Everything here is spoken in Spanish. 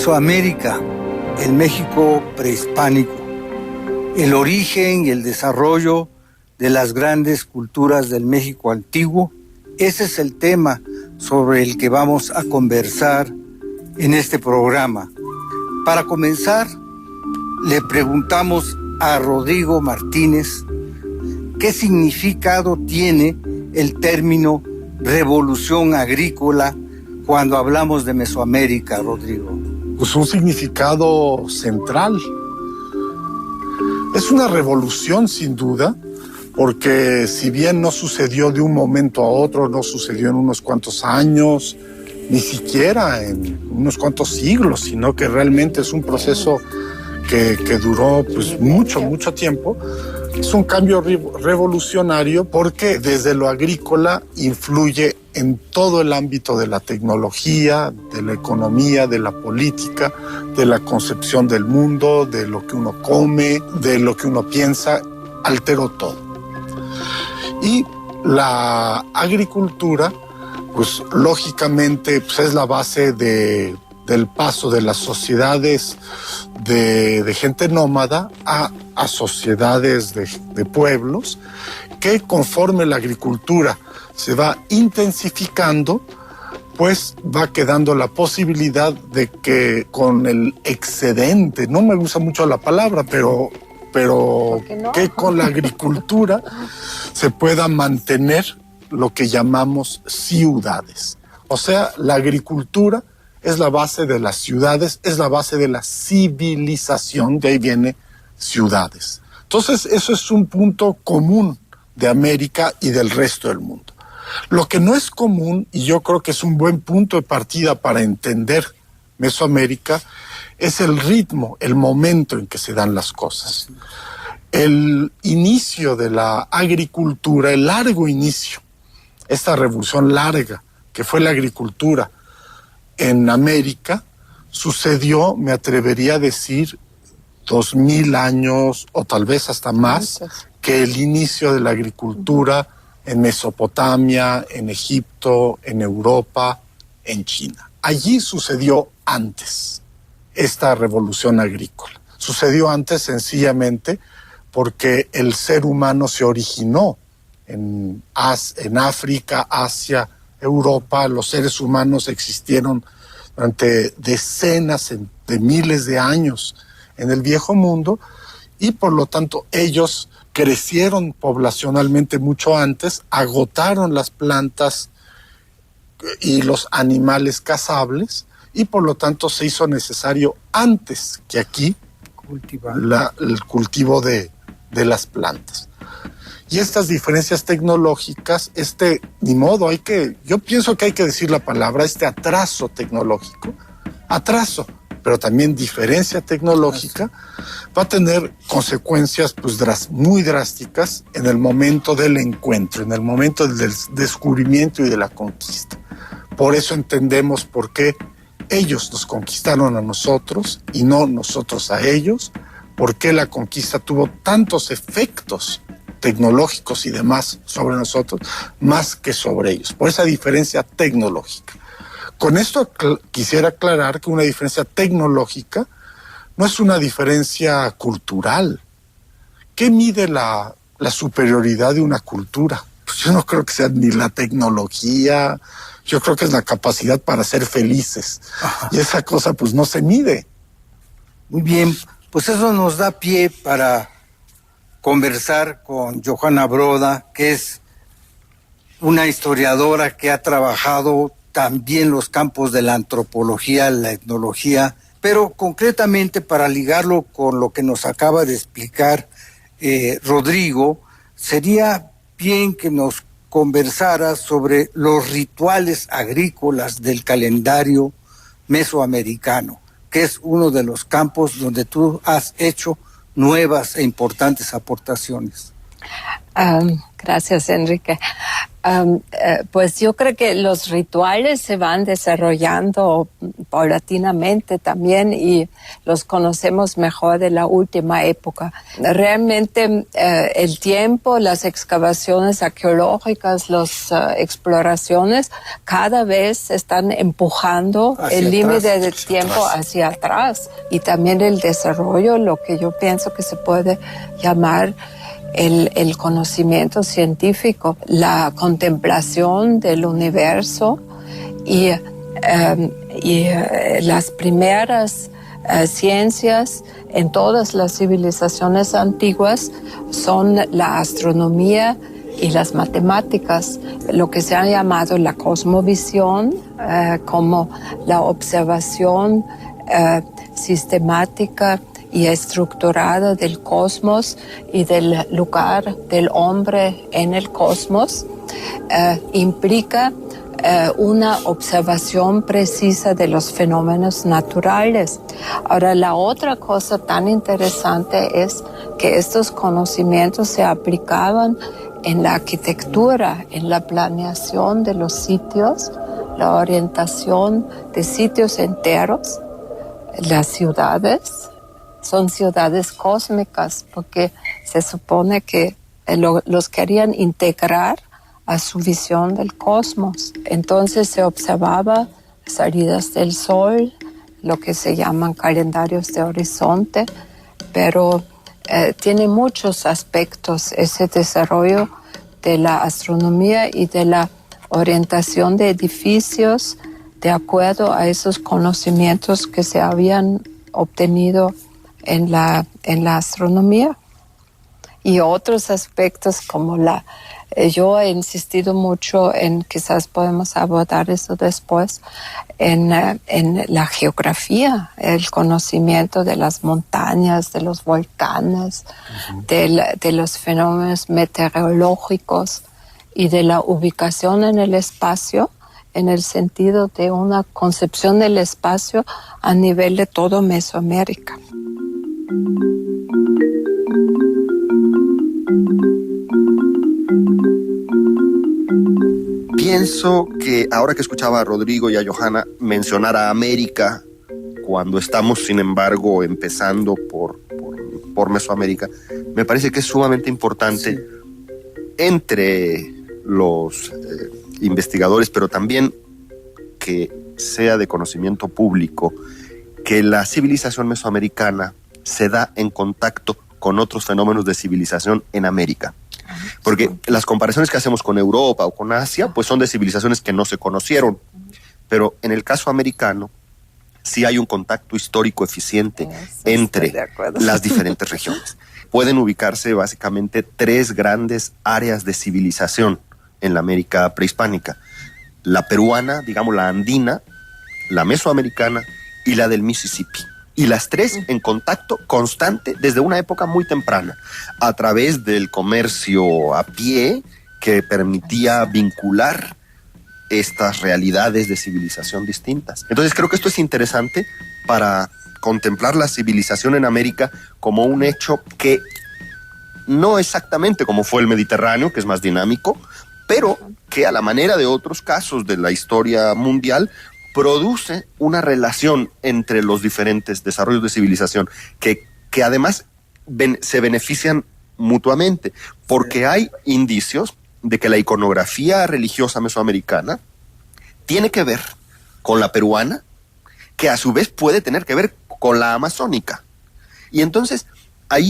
Mesoamérica, el México prehispánico, el origen y el desarrollo de las grandes culturas del México antiguo. Ese es el tema sobre el que vamos a conversar en este programa. Para comenzar, le preguntamos a Rodrigo Martínez qué significado tiene el término revolución agrícola cuando hablamos de Mesoamérica, Rodrigo. Pues un significado central. Es una revolución sin duda, porque si bien no sucedió de un momento a otro, no sucedió en unos cuantos años, ni siquiera en unos cuantos siglos, sino que realmente es un proceso que duró pues mucho tiempo. Es un cambio revolucionario porque desde lo agrícola influye en todo el ámbito de la tecnología, de la economía, de la política, de la concepción del mundo, de lo que uno come, de lo que uno piensa, alteró todo. Y la agricultura, pues lógicamente pues, es la base del paso de las sociedades de gente nómada a sociedades de pueblos, que conforme la agricultura se va intensificando, pues va quedando la posibilidad de que con el excedente, no me gusta mucho la palabra, pero no, que con la agricultura se pueda mantener lo que llamamos ciudades. O sea, la agricultura es la base de las ciudades, es la base de la civilización, de ahí viene ciudades. Entonces, eso es un punto común de América y del resto del mundo. Lo que no es común, y yo creo que es un buen punto de partida para entender Mesoamérica, es el ritmo, el momento en que se dan las cosas. El inicio de la agricultura, el largo inicio, esta revolución larga que fue la agricultura en América, sucedió, me atrevería a decir, 2000 años o tal vez hasta más que el inicio de la agricultura en Mesopotamia, en Egipto, en Europa, en China. Allí sucedió antes esta revolución agrícola. Sucedió antes sencillamente porque el ser humano se originó en África, Asia, Europa. Los seres humanos existieron durante decenas de miles de años en el viejo mundo y por lo tanto ellos crecieron poblacionalmente mucho antes, agotaron las plantas y los animales cazables y por lo tanto se hizo necesario antes que aquí el cultivo de las plantas. Y estas diferencias tecnológicas, ni modo, yo pienso que hay que decir la palabra, atraso tecnológico, pero también diferencia tecnológica, va a tener consecuencias pues, muy drásticas en el momento del encuentro, en el momento del descubrimiento y de la conquista. Por eso entendemos por qué ellos nos conquistaron a nosotros y no nosotros a ellos, por qué la conquista tuvo tantos efectos tecnológicos y demás sobre nosotros, más que sobre ellos, por esa diferencia tecnológica. Con esto quisiera aclarar que una diferencia tecnológica no es una diferencia cultural. ¿Qué mide la superioridad de una cultura? Pues yo no creo que sea ni la tecnología, yo creo que es la capacidad para ser felices. Ajá. Y esa cosa pues no se mide. Muy bien, pues eso nos da pie para conversar con Johanna Broda, que es una historiadora que ha trabajado también los campos de la antropología, la etnología, pero concretamente para ligarlo con lo que nos acaba de explicar Rodrigo, sería bien que nos conversara sobre los rituales agrícolas del calendario mesoamericano, que es uno de los campos donde tú has hecho nuevas e importantes aportaciones. Gracias, Enrique. Pues yo creo que los rituales se van desarrollando paulatinamente también y los conocemos mejor de la última época. Realmente el tiempo, las excavaciones arqueológicas, las exploraciones cada vez están empujando el límite del tiempo hacia atrás, y también el desarrollo, lo que yo pienso que se puede llamar el conocimiento científico, la contemplación del universo y las primeras ciencias en todas las civilizaciones antiguas son la astronomía y las matemáticas, lo que se ha llamado la cosmovisión, como la observación sistemática y estructurada del cosmos y del lugar del hombre en el cosmos, implica una observación precisa de los fenómenos naturales. Ahora, la otra cosa tan interesante es que estos conocimientos se aplicaban en la arquitectura, en la planeación de los sitios, la orientación de sitios enteros. Las ciudades son ciudades cósmicas porque se supone que los querían integrar a su visión del cosmos. Entonces se observaba salidas del sol, lo que se llaman calendarios de horizonte, pero tiene muchos aspectos ese desarrollo de la astronomía y de la orientación de edificios de acuerdo a esos conocimientos que se habían obtenido en la astronomía. Y otros aspectos como yo he insistido mucho en, quizás podemos abordar eso después, en la geografía, el conocimiento de las montañas, de los volcanes, de los fenómenos meteorológicos y de la ubicación en el espacio, en el sentido de una concepción del espacio a nivel de todo Mesoamérica. Pienso que ahora que escuchaba a Rodrigo y a Johanna mencionar a América, cuando estamos, sin embargo, empezando por Mesoamérica, me parece que es sumamente importante entre los investigadores, pero también que sea de conocimiento público, que la civilización mesoamericana se da en contacto con otros fenómenos de civilización en América. Porque las comparaciones que hacemos con Europa o con Asia, pues son de civilizaciones que no se conocieron. Pero en el caso americano, sí hay un contacto histórico eficiente entre las diferentes regiones. Pueden ubicarse básicamente 3 grandes áreas de civilización en la América prehispánica. La peruana, digamos la andina, la mesoamericana y la del Mississippi. Y las 3 en contacto constante desde una época muy temprana, a través del comercio a pie que permitía vincular estas realidades de civilización distintas. Entonces creo que esto es interesante para contemplar la civilización en América como un hecho que no exactamente como fue el Mediterráneo, que es más dinámico, pero que a la manera de otros casos de la historia mundial produce una relación entre los diferentes desarrollos de civilización que además se benefician mutuamente, porque hay indicios de que la iconografía religiosa mesoamericana tiene que ver con la peruana, que a su vez puede tener que ver con la amazónica. Y entonces